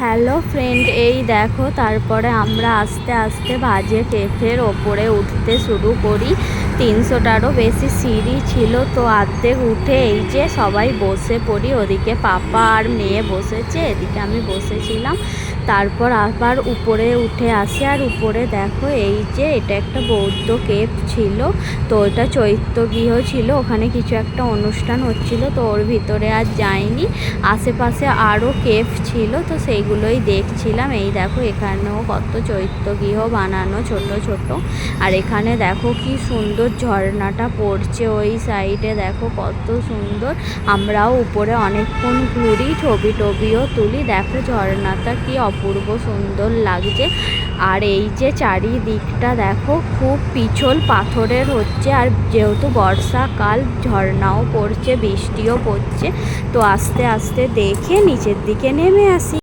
Hello friend, এই দেখো তারপরে আমরা আস্তে আস্তে ভাজে কেফের ওপরে উঠতে শুরু করি। 300টারও বেশি সিঁড়ি ছিল, তো অর্ধেক উঠে এই যে সবাই বসে পড়ি। ওদিকে পাপা আর মেয়ে বসেছে, এদিকে আমি বসেছিলাম। তারপর আবার উপরে উঠে আসে, আর উপরে দেখো এই যে এটা একটা বৌদ্ধ কেভ ছিল, তো ওটা চৈত্যগৃহ ছিল, ওখানে কিছু একটা অনুষ্ঠান হচ্ছিল, তো ওর ভিতরে আর যাইনি। আশেপাশে আরও কেভ ছিল, তো সেইগুলোই দেখছিলাম। এই দেখো এখানেও কত চৈত্যগৃহ বানানো ছোট ছোট, আর এখানে দেখো কি সুন্দর ঝর্ণাটা পড়ছে, ওই সাইডে দেখো কত সুন্দর। আমরাও উপরে অনেকক্ষণ ঘুরি, ছবি টবিও তুলি। দেখো ঝর্ণাটা কি অপূর্ব সুন্দর লাগছে। আর এই যে চারিদিকটা দেখো খুব পিছল পাথরের হচ্ছে, আর যেহেতু বর্ষাকাল ঝর্ণাও পড়ছে, বৃষ্টিও পড়ছে, তো আস্তে আস্তে দেখে নিচের দিকে নেমে আসি।